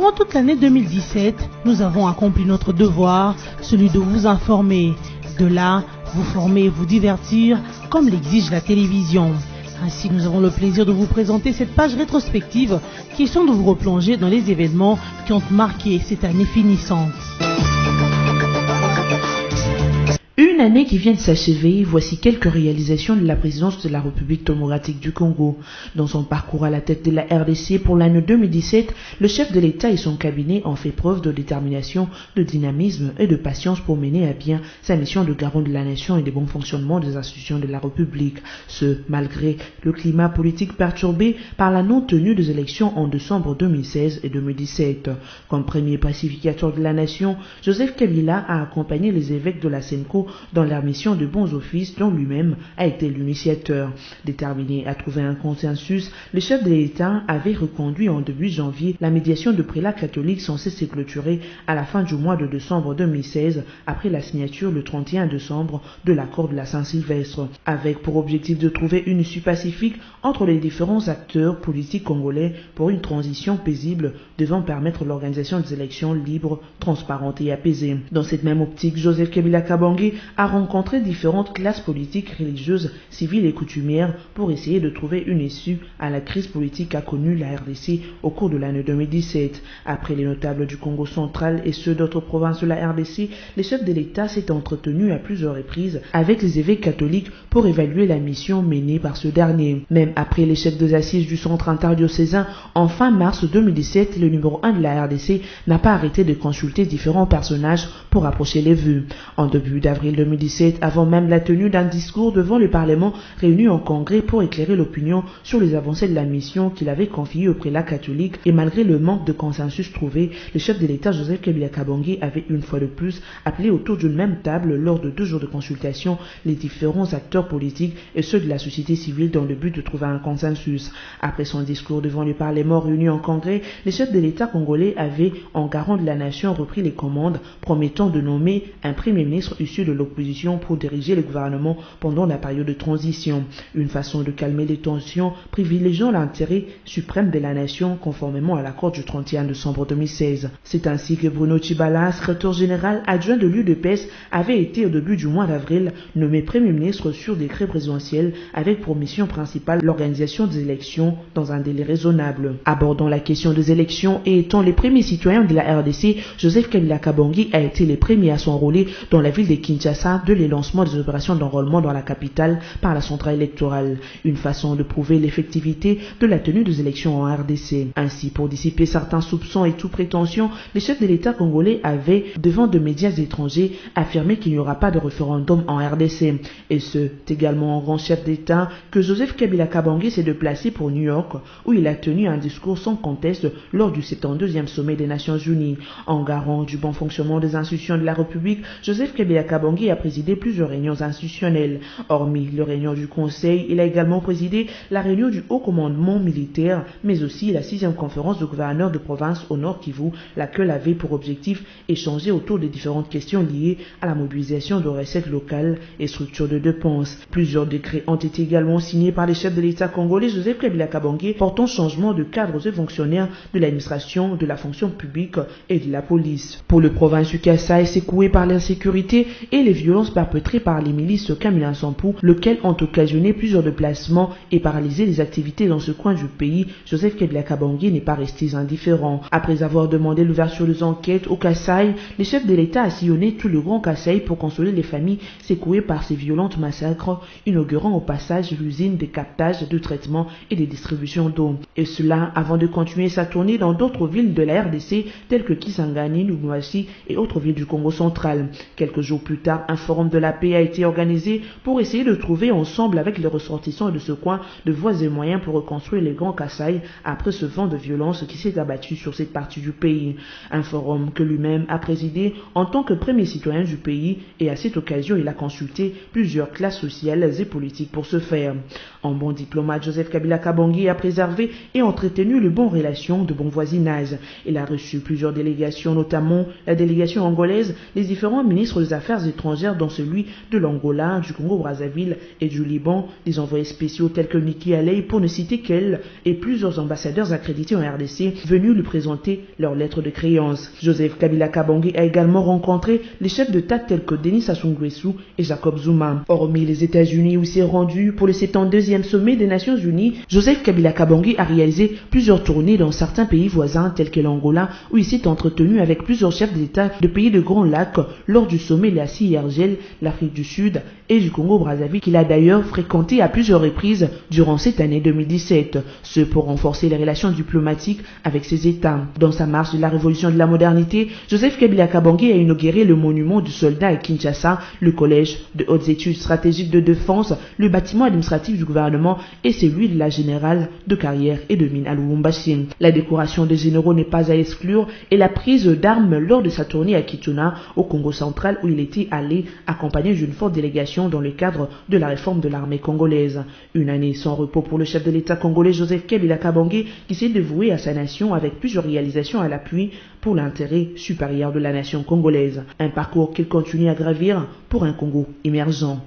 Durant toute l'année 2017, nous avons accompli notre devoir, celui de vous informer. De là, vous former et vous divertir, comme l'exige la télévision. Ainsi, nous avons le plaisir de vous présenter cette page rétrospective, question de vous replonger dans les événements qui ont marqué cette année finissante. Une année qui vient de s'achever, voici quelques réalisations de la présidence de la République démocratique du Congo. Dans son parcours à la tête de la RDC pour l'année 2017, le chef de l'État et son cabinet ont fait preuve de détermination, de dynamisme et de patience pour mener à bien sa mission de garant de la nation et des bons fonctionnements des institutions de la République. Ce, malgré le climat politique perturbé par la non-tenue des élections en décembre 2016 et 2017. Comme premier pacificateur de la nation, Joseph Kabila a accompagné les évêques de la SENCO dans leur mission de bons offices dont lui-même a été l'initiateur. Déterminé à trouver un consensus, le chef de l'État avait reconduit en début janvier la médiation de prélats catholiques censée se clôturer à la fin du mois de décembre 2016 après la signature le 31 décembre de l'accord de la Saint-Sylvestre, avec pour objectif de trouver une issue pacifique entre les différents acteurs politiques congolais pour une transition paisible devant permettre l'organisation des élections libres, transparentes et apaisées. Dans cette même optique, Joseph Kabila Kabange a rencontré différentes classes politiques, religieuses, civiles et coutumières pour essayer de trouver une issue à la crise politique qu'a connue la RDC au cours de l'année 2017. Après les notables du Congo central et ceux d'autres provinces de la RDC, les chefs de l'État s'est entretenu à plusieurs reprises avec les évêques catholiques pour évaluer la mission menée par ce dernier. Même après les chefs des assises du centre interdiocésain, en fin mars 2017, le numéro 1 de la RDC n'a pas arrêté de consulter différents personnages pour approcher les vœux. En début d'avril 2017, avant même la tenue d'un discours devant le Parlement réuni en congrès pour éclairer l'opinion sur les avancées de la mission qu'il avait confiée au prélat catholique et malgré le manque de consensus trouvé, le chef de l'État Joseph Kabila Kabange avait une fois de plus appelé autour d'une même table lors de 2 jours de consultation les différents acteurs politiques et ceux de la société civile dans le but de trouver un consensus. Après son discours devant le Parlement réuni en congrès, le chef de l'État congolais avait, en garant de la nation, repris les commandes, promettant de nommer un premier ministre issu de l'opposition pour diriger le gouvernement pendant la période de transition. Une façon de calmer les tensions, privilégiant l'intérêt suprême de la nation conformément à l'accord du 31 décembre 2016. C'est ainsi que Bruno Tshibala, secrétaire général adjoint de l'UDPS, avait été au début du mois d'avril nommé premier ministre sur décret présidentiel avec pour mission principale l'organisation des élections dans un délai raisonnable. Abordant la question des élections et étant les premiers citoyens de la RDC, Joseph Kabila Kabange a été les premiers à s'enrôler dans la ville de Kinshasa de les lancements des opérations d'enrôlement dans la capitale par la centrale électorale, une façon de prouver l'effectivité de la tenue des élections en RDC. Ainsi, pour dissiper certains soupçons et toute prétention, les chefs de l'État congolais avaient, devant de médias étrangers, affirmé qu'il n'y aura pas de référendum en RDC. Et c'est également en grand chef d'État que Joseph Kabila Kabange s'est déplacé pour New York, où il a tenu un discours sans conteste lors du 72e sommet des Nations Unies. En garant du bon fonctionnement des institutions de la République, Joseph Kabila Kabange a présidé plusieurs réunions institutionnelles. Hormis les réunions du Conseil, il a également présidé la réunion du Haut Commandement militaire, mais aussi la 6e conférence de gouverneurs de province au Nord Kivu, laquelle avait pour objectif échanger autour des différentes questions liées à la mobilisation de recettes locales et structures de dépenses. Plusieurs décrets ont été également signés par les chefs de l'État congolais Joseph Kabila Kabange portant changement de cadres et fonctionnaires de l'administration, de la fonction publique et de la police. Pour le province du Kasaï, secoué par l'insécurité et les violences perpétrées par les milices Kamina Sampou, lesquelles ont occasionné plusieurs déplacements et paralysé les activités dans ce coin du pays, Joseph Kabila Kabange n'est pas resté indifférent. Après avoir demandé l'ouverture des enquêtes au Kasaï, les chefs de l'État a sillonné tout le Grand Kasaï pour consoler les familles secouées par ces violentes massacres, inaugurant au passage l'usine de captage, de traitement et de distribution d'eau. Et cela avant de continuer sa tournée dans d'autres villes de la RDC telles que Kisangani, Numwasi et autres villes du Congo central. Quelques jours plus tard, un forum de la paix a été organisé pour essayer de trouver ensemble avec les ressortissants de ce coin de voies et moyens pour reconstruire les Grands Kasaï après ce vent de violence qui s'est abattu sur cette partie du pays. Un forum que lui-même a présidé en tant que premier citoyen du pays et à cette occasion il a consulté plusieurs classes sociales et politiques pour ce faire. En bon diplomate, Joseph Kabila Kabange a préservé et entretenu les bonnes relations de bon voisinage. Il a reçu plusieurs délégations, notamment la délégation angolaise, les différents ministres des Affaires étrangères étrangères, dont celui de l'Angola, du Congo-Brazzaville et du Liban, des envoyés spéciaux tels que Nikki Haley, pour ne citer qu'elle, et plusieurs ambassadeurs accrédités en RDC venus lui présenter leurs lettres de créance. Joseph Kabila Kabange a également rencontré les chefs d'État tels que Denis Sassou Nguesso et Jacob Zuma. Hormis les États-Unis où il s'est rendu pour le 72e sommet des Nations Unies, Joseph Kabila Kabange a réalisé plusieurs tournées dans certains pays voisins tels que l'Angola, où il s'est entretenu avec plusieurs chefs d'État de pays de Grands Lacs lors du sommet Lassi-Yergel, l'Afrique du Sud et du Congo-Brazzaville, qu'il a d'ailleurs fréquenté à plusieurs reprises durant cette année 2017, ce pour renforcer les relations diplomatiques avec ces États. Dans sa marche de la révolution de la modernité, Joseph Kabila Kabange a inauguré le monument du soldat à Kinshasa, le collège de hautes études stratégiques de défense, le bâtiment administratif du gouvernement et celui de la générale de carrière et de mine à Lubumbashi. La décoration des généraux n'est pas à exclure et la prise d'armes lors de sa tournée à Kituna, au Congo central, où il était allé accompagné d'une forte délégation dans le cadre de la réforme de l'armée congolaise. Une année sans repos pour le chef de l'État congolais Joseph Kabila Kabange, qui s'est dévoué à sa nation avec plusieurs réalisations à l'appui pour l'intérêt supérieur de la nation congolaise. Un parcours qu'il continue à gravir pour un Congo émergent.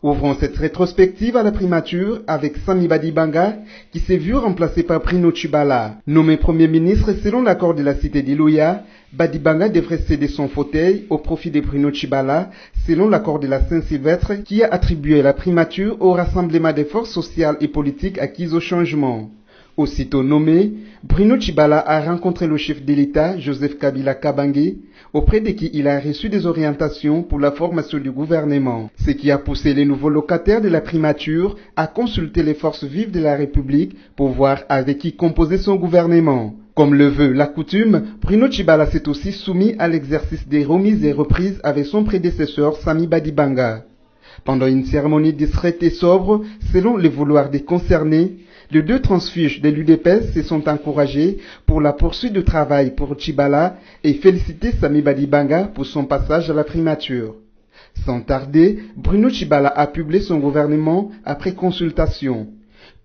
Ouvrons cette rétrospective à la primature avec Sami Badibanga qui s'est vu remplacé par Bruno Tshibala. Nommé Premier ministre selon l'accord de la cité d'Ilouya, Badibanga devrait céder son fauteuil au profit de Bruno Tshibala selon l'accord de la Saint-Sylvestre qui a attribué la primature au rassemblement des forces sociales et politiques acquises au changement. Aussitôt nommé, Bruno Tshibala a rencontré le chef de l'État, Joseph Kabila Kabange, auprès de qui il a reçu des orientations pour la formation du gouvernement, ce qui a poussé les nouveaux locataires de la primature à consulter les forces vives de la République pour voir avec qui composer son gouvernement. Comme le veut la coutume, Bruno Tshibala s'est aussi soumis à l'exercice des remises et reprises avec son prédécesseur Sami Badibanga. Pendant une cérémonie discrète et sobre, selon le vouloir des concernés, les deux transfuges de l'UDPS se sont encouragés pour la poursuite du travail pour Tshibala et félicité Sami Badibanga pour son passage à la primature. Sans tarder, Bruno Tshibala a publié son gouvernement après consultation.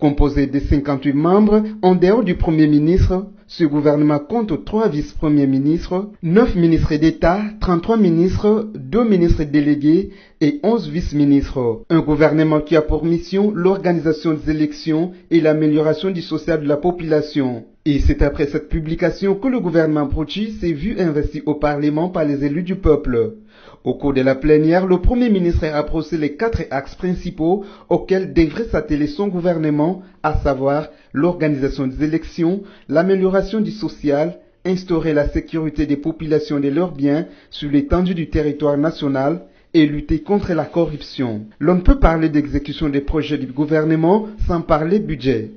Composé de 58 membres, en dehors du Premier ministre, ce gouvernement compte 3 vice-premiers ministres, 9 ministres d'État, 33 ministres, 2 ministres délégués et 11 vice-ministres. Un gouvernement qui a pour mission l'organisation des élections et l'amélioration du social de la population. Et c'est après cette publication que le gouvernement Brochi s'est vu investi au Parlement par les élus du peuple. Au cours de la plénière, le Premier ministre a brosé les 4 axes principaux auxquels devrait s'atteler son gouvernement, à savoir l'organisation des élections, l'amélioration du social, instaurer la sécurité des populations et de leurs biens sur l'étendue du territoire national et lutter contre la corruption. L'on ne peut parler d'exécution des projets du gouvernement sans parler budget.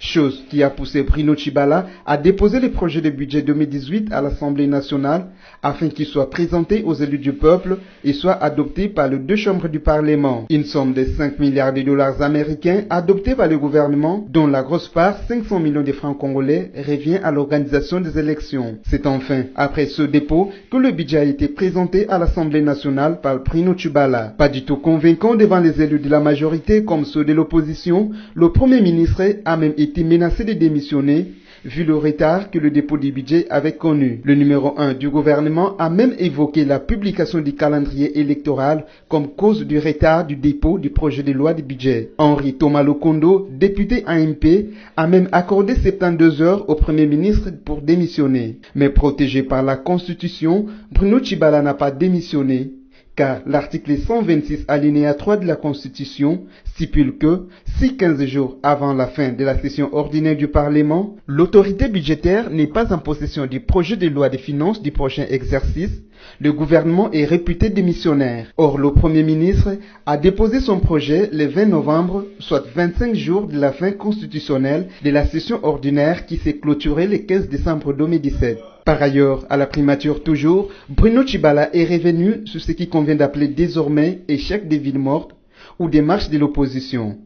Chose qui a poussé Bruno Tshibala à déposer le projet de budget 2018 à l'Assemblée nationale afin qu'il soit présenté aux élus du peuple et soit adopté par les 2 chambres du Parlement. Une somme de 5 milliards de dollars américains adoptée par le gouvernement, dont la grosse part, 500 millions de francs congolais, revient à l'organisation des élections. C'est enfin après ce dépôt que le budget a été présenté à l'Assemblée nationale par Bruno Tshibala. Pas du tout convaincant devant les élus de la majorité comme ceux de l'opposition, le Premier ministre a même été menacé de démissionner vu le retard que le dépôt du budget avait connu. Le numéro 1 du gouvernement a même évoqué la publication du calendrier électoral comme cause du retard du dépôt du projet de loi de budget. Henri Thomas Lokondo, député AMP, a même accordé 72 heures au Premier ministre pour démissionner. Mais protégé par la Constitution, Bruno Tshibala n'a pas démissionné, car l'article 126 alinéa 3 de la Constitution stipule que, si 15 jours avant la fin de la session ordinaire du Parlement, l'autorité budgétaire n'est pas en possession du projet de loi de finances du prochain exercice, le gouvernement est réputé démissionnaire. Or, le Premier ministre a déposé son projet le 20 novembre, soit 25 jours de la fin constitutionnelle de la session ordinaire qui s'est clôturée le 15 décembre 2017. Par ailleurs, à la primature toujours, Bruno Tshibala est revenu sur ce qui convient d'appeler désormais échec des villes mortes ou des marches de l'opposition.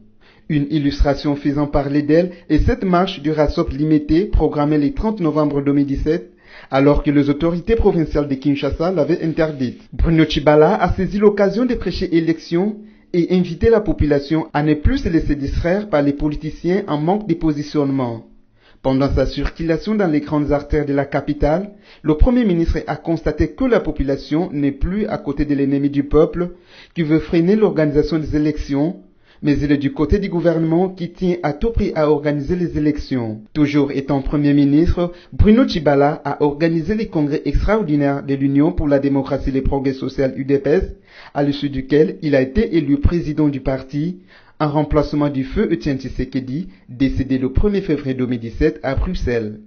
Une illustration faisant parler d'elle est cette marche du RASOP limité programmée le 30 novembre 2017, alors que les autorités provinciales de Kinshasa l'avaient interdite. Bruno Tshibala a saisi l'occasion de prêcher élection et inviter la population à ne plus se laisser distraire par les politiciens en manque de positionnement. Pendant sa circulation dans les grandes artères de la capitale, le Premier ministre a constaté que la population n'est plus à côté de l'ennemi du peuple qui veut freiner l'organisation des élections, mais il est du côté du gouvernement qui tient à tout prix à organiser les élections. Toujours étant Premier ministre, Bruno Tshibala a organisé les congrès extraordinaires de l'Union pour la démocratie et les progrès sociaux UDPS, à l'issue duquel il a été élu président du parti, en remplacement du feu Etienne Tshisekedi, décédé le 1er février 2017 à Bruxelles.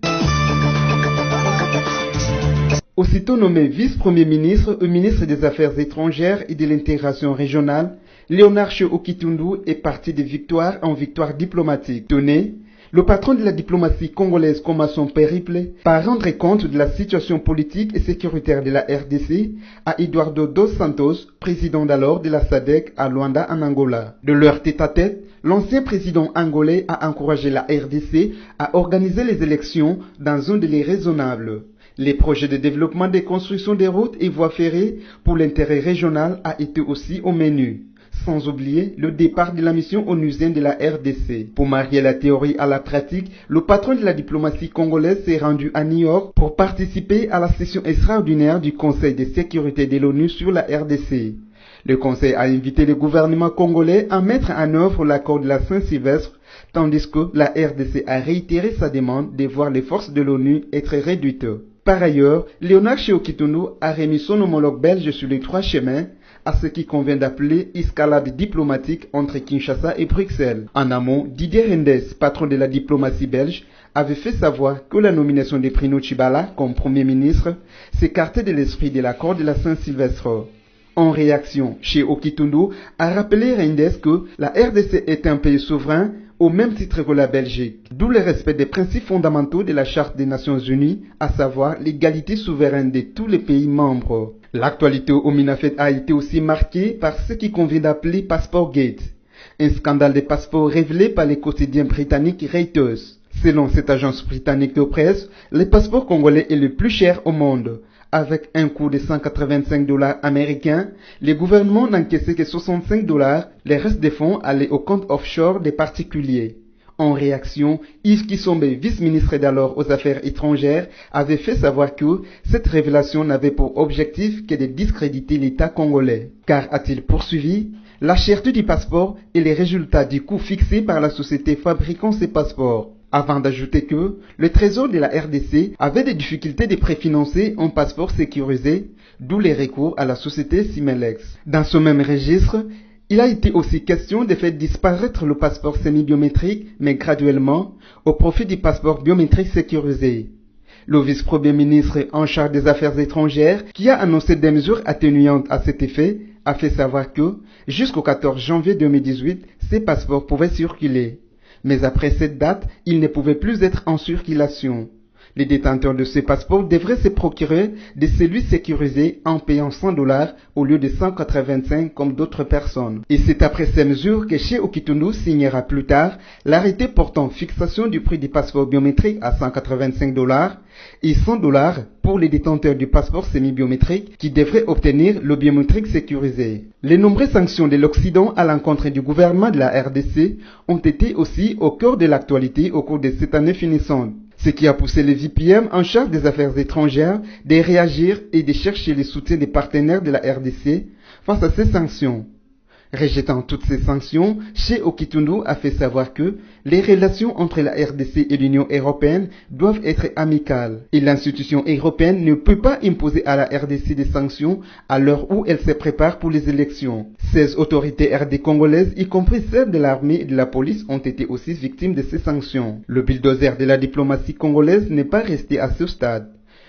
Aussitôt nommé vice-premier ministre et ministre des Affaires étrangères et de l'intégration régionale, Léonard Okitundu est parti de victoire en victoire diplomatique. Tenez, le patron de la diplomatie congolaise commence son périple par rendre compte de la situation politique et sécuritaire de la RDC à Eduardo dos Santos, président d'alors de la SADC à Luanda en Angola. De leur tête-à-tête, l'ancien président angolais a encouragé la RDC à organiser les élections dans un délai raisonnable. Les projets de développement des constructions des routes et voies ferrées pour l'intérêt régional a été aussi au menu. Sans oublier le départ de la mission onusienne de la RDC. Pour marier la théorie à la pratique, le patron de la diplomatie congolaise s'est rendu à New York pour participer à la session extraordinaire du Conseil de sécurité de l'ONU sur la RDC. Le Conseil a invité le gouvernement congolais à mettre en œuvre l'accord de la Saint-Sylvestre, tandis que la RDC a réitéré sa demande de voir les forces de l'ONU être réduites. Par ailleurs, Léonard Okitundu a remis son homologue belge sur les 3 chemins, à ce qui convient d'appeler escalade diplomatique entre Kinshasa et Bruxelles. En amont, Didier Reynders, patron de la diplomatie belge, avait fait savoir que la nomination de Bruno Tshibala comme Premier ministre s'écartait de l'esprit de l'accord de la Saint-Sylvestre. En réaction, Okitundu a rappelé Reynders que la RDC est un pays souverain au même titre que la Belgique, d'où le respect des principes fondamentaux de la Charte des Nations Unies, à savoir l'égalité souveraine de tous les pays membres. L'actualité au Minafet a été aussi marquée par ce qui convient d'appeler Passport Gate, un scandale de passeports révélé par les quotidiens britanniques Reuters. Selon cette agence britannique de presse, le passeport congolais est le plus cher au monde. Avec un coût de $185 américains, le gouvernement n'encaissait que $65, le reste des fonds allaient au compte offshore des particuliers. En réaction, Yves Kisombe, vice-ministre d'alors aux Affaires étrangères, avait fait savoir que cette révélation n'avait pour objectif que de discréditer l'État congolais. Car, a-t-il poursuivi, la cherté du passeport est le résultat du coût fixé par la société fabriquant ces passeports. Avant d'ajouter que le trésor de la RDC avait des difficultés de préfinancer un passeport sécurisé, d'où les recours à la société Simelex. Dans ce même registre, il a été aussi question de faire disparaître le passeport semi-biométrique, mais graduellement, au profit du passeport biométrique sécurisé. Le vice-premier ministre en charge des Affaires étrangères, qui a annoncé des mesures atténuantes à cet effet, a fait savoir que, jusqu'au 14 janvier 2018, ces passeports pouvaient circuler. Mais après cette date, ils ne pouvaient plus être en circulation. Les détenteurs de ces passeports devraient se procurer de celui sécurisé en payant $100 au lieu de 185 comme d'autres personnes. Et c'est après ces mesures que Okitundu signera plus tard l'arrêté portant fixation du prix du passeport biométrique à $185 et $100 pour les détenteurs du passeport semi-biométrique qui devraient obtenir le biométrique sécurisé. Les nombreuses sanctions de l'Occident à l'encontre du gouvernement de la RDC ont été aussi au cœur de l'actualité au cours de cette année finissante. Ce qui a poussé le VPM en charge des affaires étrangères de réagir et de chercher le soutien des partenaires de la RDC face à ces sanctions. Rejetant toutes ces sanctions, Okitundu a fait savoir que les relations entre la RDC et l'Union européenne doivent être amicales et l'institution européenne ne peut pas imposer à la RDC des sanctions à l'heure où elle se prépare pour les élections. 16 autorités RD congolaises, y compris celles de l'armée et de la police, ont été aussi victimes de ces sanctions. Le bulldozer de la diplomatie congolaise n'est pas resté à ce stade.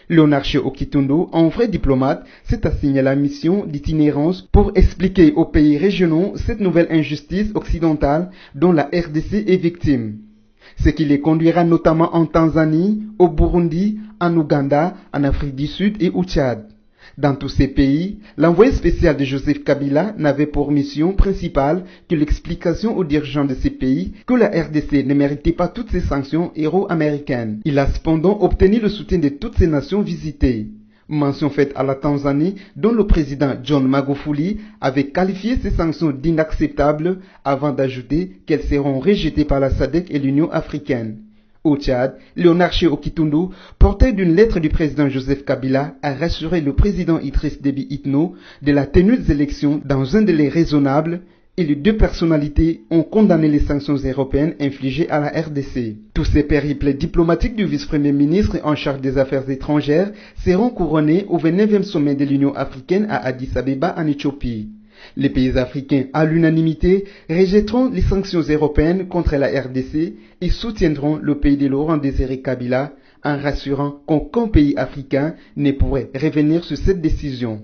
Léonard Okitundu, en vrai diplomate, s'est assigné la mission d'itinérance pour expliquer aux pays régionaux cette nouvelle injustice occidentale dont la RDC est victime. Ce qui les conduira notamment en Tanzanie, au Burundi, en Ouganda, en Afrique du Sud et au Tchad. Dans tous ces pays, l'envoyé spécial de Joseph Kabila n'avait pour mission principale que l'explication aux dirigeants de ces pays que la RDC ne méritait pas toutes ces sanctions euro-américaines. Il a cependant obtenu le soutien de toutes ces nations visitées. Mention faite à la Tanzanie, dont le président John Magufuli avait qualifié ces sanctions d'inacceptables avant d'ajouter qu'elles seront rejetées par la SADC et l'Union africaine. Au Tchad, Léonard Chéo Kitundu, porteur d'une lettre du président Joseph Kabila, a rassuré le président Idriss Déby Itno de la tenue des élections dans un délai raisonnable et les deux personnalités ont condamné les sanctions européennes infligées à la RDC. Tous ces périples diplomatiques du vice-premier ministre en charge des affaires étrangères seront couronnés au 29e sommet de l'Union africaine à Addis Abeba en Éthiopie. Les pays africains, à l'unanimité, rejetteront les sanctions européennes contre la RDC et soutiendront le pays de Laurent Désiré Kabila en rassurant qu'aucun pays africain ne pourrait revenir sur cette décision.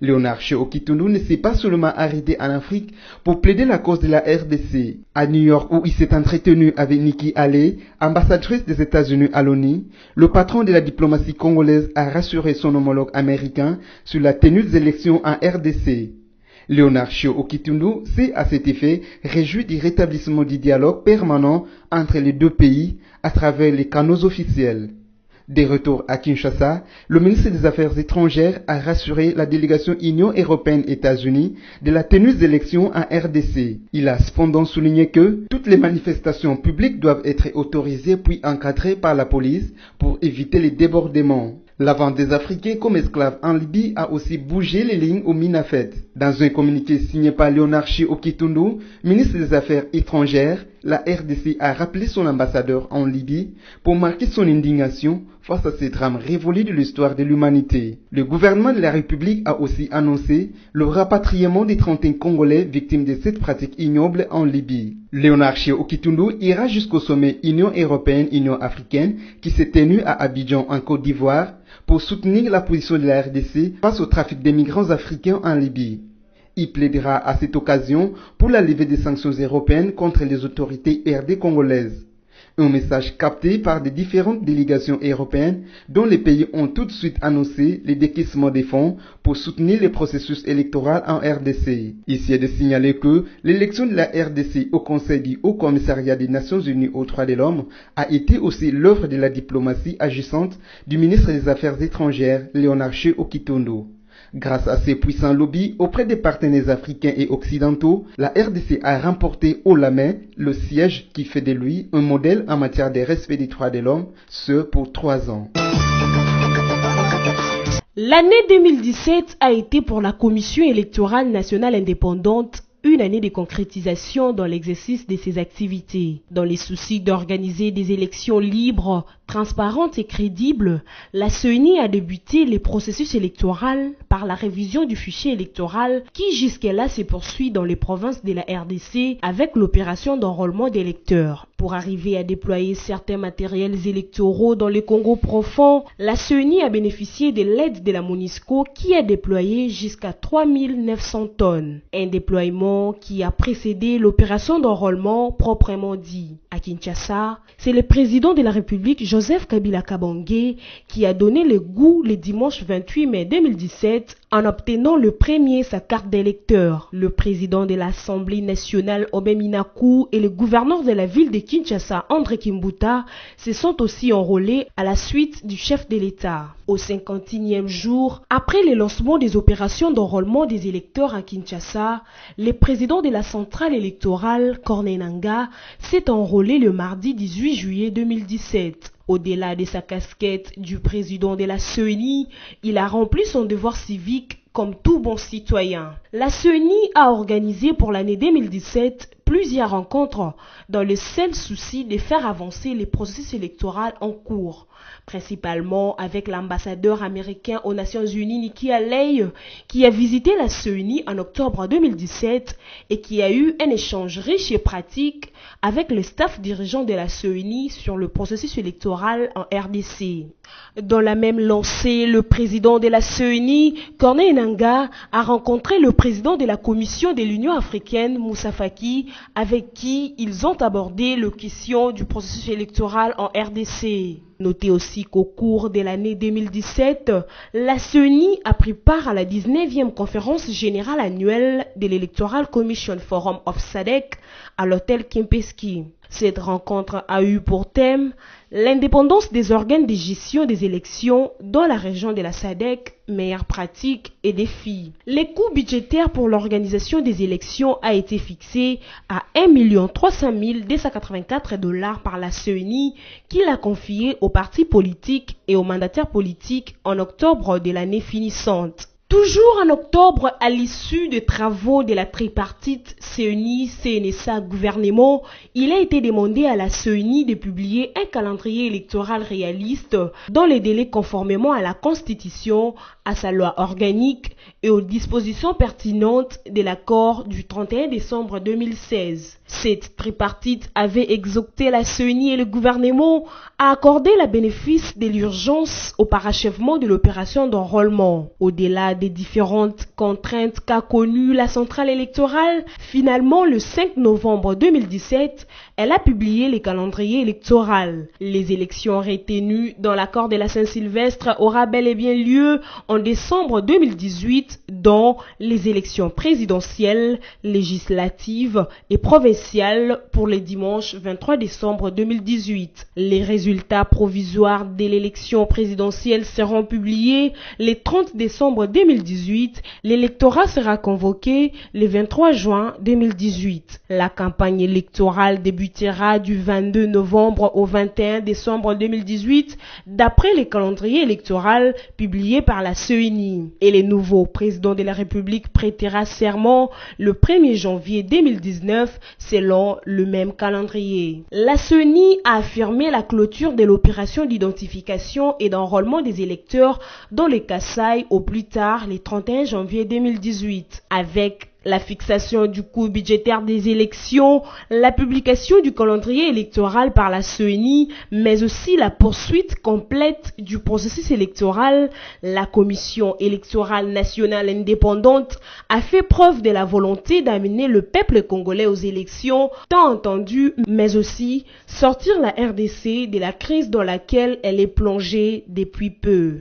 Léonard Chéo Kitundu ne s'est pas seulement arrêté en Afrique pour plaider la cause de la RDC. À New York, où il s'est entretenu avec Nikki Haley, ambassadrice des États-Unis à l'ONU, le patron de la diplomatie congolaise a rassuré son homologue américain sur la tenue des élections en RDC. Léonard Chéo Kitundu s'est à cet effet réjoui du rétablissement du dialogue permanent entre les deux pays à travers les canaux officiels. De retour à Kinshasa, le ministre des Affaires étrangères a rassuré la délégation Union européenne-États-Unis de la tenue des élections en RDC. Il a cependant souligné que toutes les manifestations publiques doivent être autorisées puis encadrées par la police pour éviter les débordements. La vente des Africains comme esclaves en Libye a aussi bougé les lignes au Minafet. Dans un communiqué signé par Léonard Chéo Kitundu, ministre des Affaires étrangères, la RDC a rappelé son ambassadeur en Libye pour marquer son indignation face à ces drames révolus de l'histoire de l'humanité. Le gouvernement de la République a aussi annoncé le rapatriement des 31 Congolais victimes de cette pratique ignoble en Libye. Léonard Chéo Kitundu ira jusqu'au sommet Union européenne-Union africaine qui s'est tenu à Abidjan en Côte d'Ivoire pour soutenir la position de la RDC face au trafic des migrants africains en Libye. Il plaidera à cette occasion pour la levée des sanctions européennes contre les autorités RD congolaises. Un message capté par des différentes délégations européennes dont les pays ont tout de suite annoncé les décaissements des fonds pour soutenir le processus électoral en RDC. Ici est de signaler que l'élection de la RDC au Conseil du Haut Commissariat des Nations Unies aux droits de l'homme a été aussi l'œuvre de la diplomatie agissante du ministre des Affaires étrangères Léonard Chéo Kitundu. Grâce à ses puissants lobbies auprès des partenaires africains et occidentaux, la RDC a remporté haut la main le siège qui fait de lui un modèle en matière de respect des droits de l'homme, ce pour 3 ans. L'année 2017 a été pour la Commission électorale nationale indépendante une année de concrétisation dans l'exercice de ses activités. Dans les soucis d'organiser des élections libres, transparentes et crédibles, la CENI a débuté le processus électoral par la révision du fichier électoral qui jusque-là se poursuit dans les provinces de la RDC avec l'opération d'enrôlement d'électeurs. Pour arriver à déployer certains matériels électoraux dans le Congo profond, la CENI a bénéficié de l'aide de la MONUSCO qui a déployé jusqu'à 3900 tonnes. Un déploiement qui a précédé l'opération d'enrôlement proprement dit. À Kinshasa, c'est le président de la République Joseph Kabila Kabange qui a donné le goût le dimanche 28 mai 2017 en obtenant le premier sa carte d'électeur. Le président de l'Assemblée nationale Obé Minakou et le gouverneur de la ville de Kinshasa André Kimbuta se sont aussi enrôlés à la suite du chef de l'État. Au 51e jour, après le lancement des opérations d'enrôlement des électeurs à Kinshasa, le président de la centrale électorale Corneille Nangaa s'est enrôlé le mardi 18 juillet 2017. Au-delà de sa casquette du président de la CENI, il a rempli son devoir civique comme tout bon citoyen. La CENI a organisé pour l'année 2017 plusieurs rencontres dans le seul souci de faire avancer les processus électoraux en cours, principalement avec l'ambassadeur américain aux Nations Unies Nikki Haley qui a visité la CENI en octobre 2017 et qui a eu un échange riche et pratique avec le staff dirigeant de la CENI sur le processus électoral en RDC. Dans la même lancée, le président de la CENI, Corneille Nangaa, a rencontré le président de la Commission de l'Union africaine, Moussa Faki, avec qui ils ont abordé la question du processus électoral en RDC. Notez aussi qu'au cours de l'année 2017, la CENI a pris part à la 19e conférence générale annuelle de l'Electoral Commission Forum of SADC à l'hôtel Kempinski. Cette rencontre a eu pour thème l'indépendance des organes de gestion des élections dans la région de la SADC, meilleures pratiques et défis. Les coûts budgétaires pour l'organisation des élections a été fixé à 1 300 284 $ par la CENI qui l'a confié aux partis politiques et aux mandataires politiques en octobre de l'année finissante. Toujours en octobre, à l'issue des travaux de la tripartite CENI, CNSA, gouvernement, il a été demandé à la CENI de publier un calendrier électoral réaliste dans les délais conformément à la Constitution, à sa loi organique et aux dispositions pertinentes de l'accord du 31 décembre 2016. Cette tripartite avait exhorté la CENI et le gouvernement à accorder le bénéfice de l'urgence au parachèvement de l'opération d'enrôlement. Au-delà des différentes contraintes qu'a connues la centrale électorale, finalement, le 5 novembre 2017, elle a publié le calendrier électoral. Les élections retenues dans l'accord de la Saint-Sylvestre aura bel et bien lieu en décembre 2018, dont les élections présidentielles, législatives et provinciales pour le dimanche 23 décembre 2018. Les résultats provisoires de l'élection présidentielle seront publiés le 30 décembre 2018. L'électorat sera convoqué le 23 juin 2018. La campagne électorale débutera du 22 novembre au 21 décembre 2018 d'après le calendrier électoral publié par la CENI. Et le nouveau président de la République prêtera serment le 1er janvier 2019 selon le même calendrier. La CENI a affirmé la clôture de l'opération d'identification et d'enrôlement des électeurs dans les Kasaï au plus tard le 31 janvier 2018. Avec la fixation du coût budgétaire des élections, la publication du calendrier électoral par la CENI, mais aussi la poursuite complète du processus électoral, la Commission électorale nationale indépendante a fait preuve de la volonté d'amener le peuple congolais aux élections, tant entendu, mais aussi sortir la RDC de la crise dans laquelle elle est plongée depuis peu.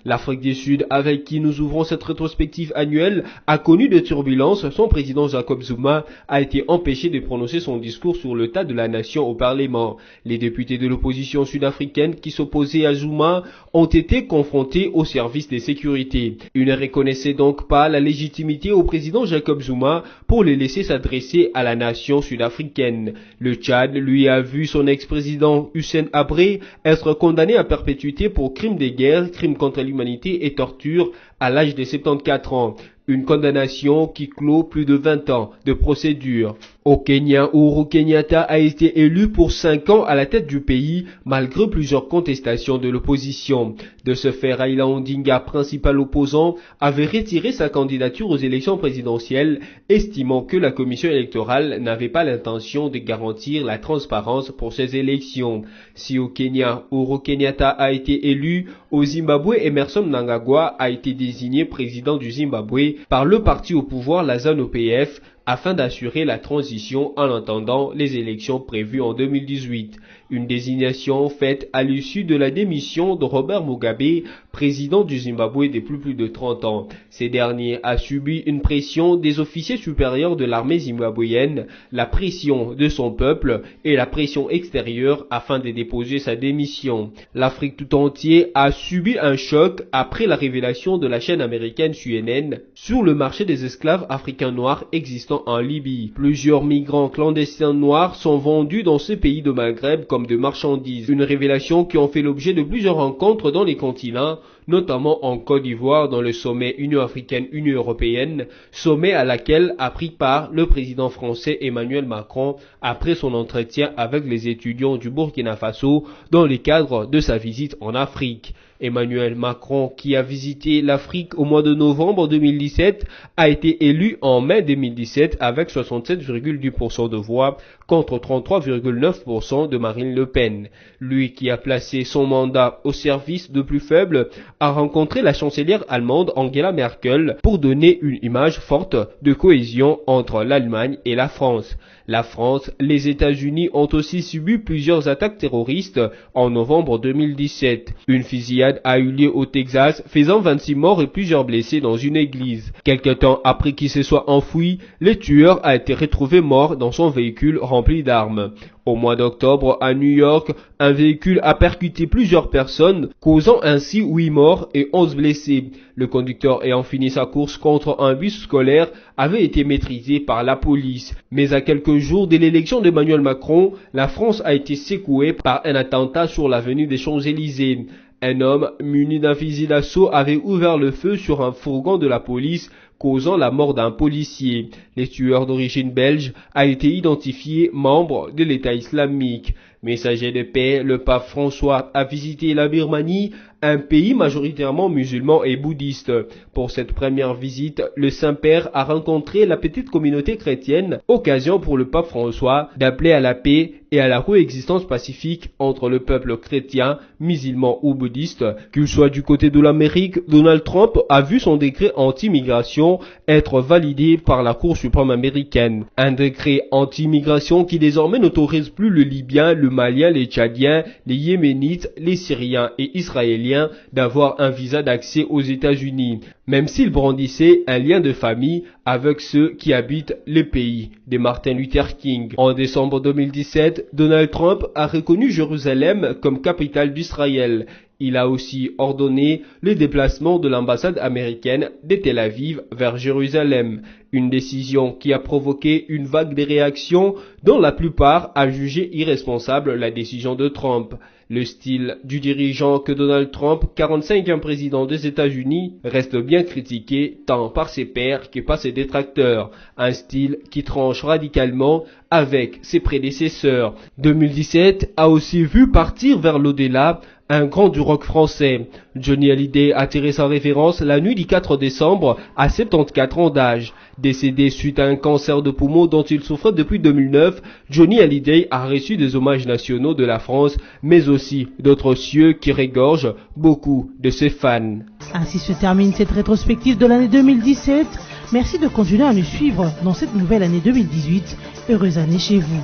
L'Afrique du Sud, avec qui nous ouvrons cette rétrospective annuelle, a connu des turbulences. Son président Jacob Zuma a été empêché de prononcer son discours sur l'état de la nation au Parlement. Les députés de l'opposition sud-africaine qui s'opposaient à Zuma ont été confrontés au service de sécurité. Ils ne reconnaissaient donc pas la légitimité au président Jacob Zuma pour le laisser s'adresser à la nation sud-africaine. Le Tchad, lui, a vu son ex-président Hussein Habré être condamné à perpétuité pour crimes de guerre, crimes contre l'humanité et torture à l'âge de 74 ans. Une condamnation qui clôt plus de 20 ans de procédure. Au Kenya, Uhuru Kenyatta a été élu pour 5 ans à la tête du pays, malgré plusieurs contestations de l'opposition. De ce fait, Raila Odinga, principal opposant, avait retiré sa candidature aux élections présidentielles, estimant que la commission électorale n'avait pas l'intention de garantir la transparence pour ces élections. Si au Kenya, Uhuru Kenyatta a été élu, au Zimbabwe, Emmerson Mnangagwa a été désigné président du Zimbabwe par le parti au pouvoir, la ZANU-PF, afin d'assurer la transition en attendant les élections prévues en 2018. Une désignation faite à l'issue de la démission de Robert Mugabe, président du Zimbabwe depuis plus de 30 ans. Ces derniers a subi une pression des officiers supérieurs de l'armée zimbabwéenne, la pression de son peuple et la pression extérieure afin de déposer sa démission. L'Afrique tout entière a subi un choc après la révélation de la chaîne américaine CNN sur le marché des esclaves africains noirs existants en Libye. Plusieurs migrants clandestins noirs sont vendus dans ce pays de Maghreb comme de marchandises. Une révélation qui ont fait l'objet de plusieurs rencontres dans les continents, notamment en Côte d'Ivoire dans le sommet Union africaine-Union européenne, sommet à laquelle a pris part le président français Emmanuel Macron après son entretien avec les étudiants du Burkina Faso dans le cadre de sa visite en Afrique. Emmanuel Macron, qui a visité l'Afrique au mois de novembre 2017, a été élu en mai 2017 avec 67,2% de voix contre 33,9% de Marine Le Pen. Lui qui a placé son mandat au service de plus faibles a rencontré la chancelière allemande Angela Merkel pour donner une image forte de cohésion entre l'Allemagne et la France. La France, les États-Unis ont aussi subi plusieurs attaques terroristes en novembre 2017. Une fusillade a eu lieu au Texas, faisant 26 morts et plusieurs blessés dans une église. Quelque temps après qu'il se soit enfoui, le tueur a été retrouvé mort dans son véhicule rempli d'armes. Au mois d'octobre, à New York, un véhicule a percuté plusieurs personnes, causant ainsi 8 morts et 11 blessés. Le conducteur ayant fini sa course contre un bus scolaire avait été maîtrisé par la police. Mais à quelques jours de l'élection d'Emmanuel Macron, la France a été secouée par un attentat sur l'avenue des Champs-Élysées. Un homme muni d'un fusil d'assaut avait ouvert le feu sur un fourgon de la police, causant la mort d'un policier. Le tueur d'origine belge a été identifié membre de l'État islamique. Messager de paix, le pape François a visité la Birmanie, un pays majoritairement musulman et bouddhiste. Pour cette première visite, le Saint-Père a rencontré la petite communauté chrétienne, occasion pour le pape François d'appeler à la paix et à la coexistence pacifique entre le peuple chrétien, musulman ou bouddhiste. Qu'il soit du côté de l'Amérique, Donald Trump a vu son décret anti-immigration être validé par la Cour suprême américaine. Un décret anti-immigration qui désormais n'autorise plus le Libyen, le Malien, les Tchadiens, les Yéménites, les Syriens et Israéliens d'avoir un visa d'accès aux États-Unis, même s'ils brandissaient un lien de famille avec ceux qui habitent les pays de Martin Luther King. En décembre 2017, Donald Trump a reconnu Jérusalem comme capitale d'Israël. Il a aussi ordonné le déplacement de l'ambassade américaine de Tel Aviv vers Jérusalem, une décision qui a provoqué une vague de réactions dont la plupart a jugé irresponsable la décision de Trump. Le style du dirigeant que Donald Trump, 45e président des États-Unis, reste bien critiqué tant par ses pairs que par ses détracteurs. Un style qui tranche radicalement avec ses prédécesseurs. 2017 a aussi vu partir vers l'au-delà un grand du rock français. Johnny Hallyday a tiré sa référence la nuit du 4 décembre à 74 ans d'âge. Décédé suite à un cancer de poumon dont il souffrait depuis 2009, Johnny Hallyday a reçu des hommages nationaux de la France, mais aussi d'autres cieux qui régorgent beaucoup de ses fans. Ainsi se termine cette rétrospective de l'année 2017. Merci de continuer à nous suivre dans cette nouvelle année 2018. Heureuse année chez vous.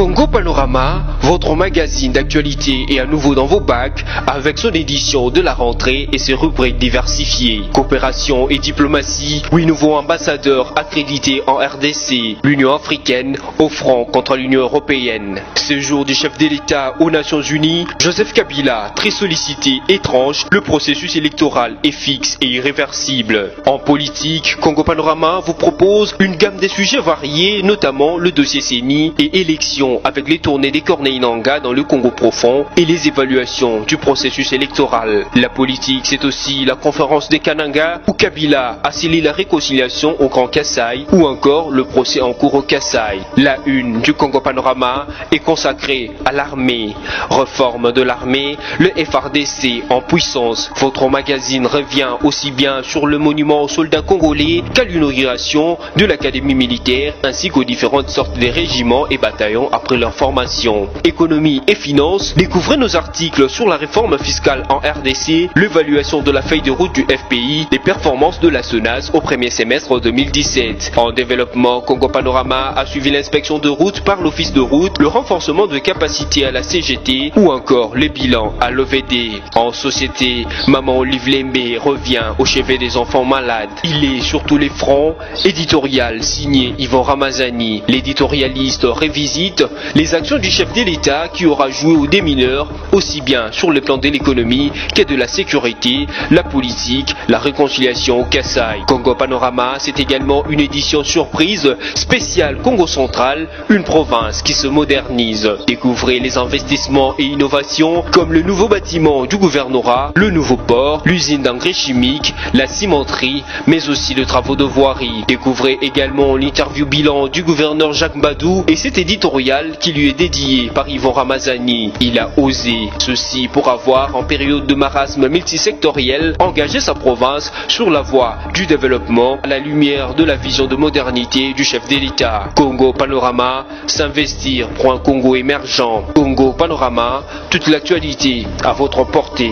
Congo Panorama, votre magazine d'actualité est à nouveau dans vos bacs avec son édition de la rentrée et ses rubriques diversifiées. Coopération et diplomatie, 8 nouveaux ambassadeurs accrédités en RDC, l'Union africaine au front contre l'Union européenne. Séjour du chef de l'État aux Nations Unies, Joseph Kabila, très sollicité, étrange, le processus électoral est fixe et irréversible. En politique, Congo Panorama vous propose une gamme de sujets variés, notamment le dossier CENI et élections avec les tournées des Corneilles Nangaa dans le Congo profond et les évaluations du processus électoral. La politique, c'est aussi la conférence des Kananga où Kabila a scellé la réconciliation au Grand Kasaï ou encore le procès en cours au Kasaï. La une du Congo Panorama est consacrée à l'armée. Réforme de l'armée, le FARDC en puissance. Votre magazine revient aussi bien sur le monument aux soldats congolais qu'à l'inauguration de l'académie militaire ainsi qu'aux différentes sortes de régiments et bataillons après leur formation. Économie et finances, découvrez nos articles sur la réforme fiscale en RDC, l'évaluation de la feuille de route du FPI, les performances de la SONAS au premier semestre 2017. En développement, Congo Panorama a suivi l'inspection de route par l'office de route, le renforcement de capacité à la CGT ou encore les bilans à l'OVD. En société, Maman Olive Lembe revient au chevet des enfants malades. Il est sur tous les fronts, éditorial signé Yvan Ramazani. L'éditorialiste révisite les actions du chef de l'État qui aura joué aux démineurs aussi bien sur le plan de l'économie que de la sécurité, la politique, la réconciliation au Kasaï. Congo Panorama, c'est également une édition surprise spéciale Congo Central, une province qui se modernise. Découvrez les investissements et innovations comme le nouveau bâtiment du gouvernorat, le nouveau port, l'usine d'engrais chimiques, la cimenterie, mais aussi les travaux de voirie. Découvrez également l'interview bilan du gouverneur Jacques Mbadou et cet éditorial spécial qui lui est dédié par Yvon Ramazani. Il a osé, ceci pour avoir, en période de marasme multisectoriel, engagé sa province sur la voie du développement à la lumière de la vision de modernité du chef de l'État. Congo Panorama, s'investir pour un Congo émergent. Congo Panorama, toute l'actualité à votre portée.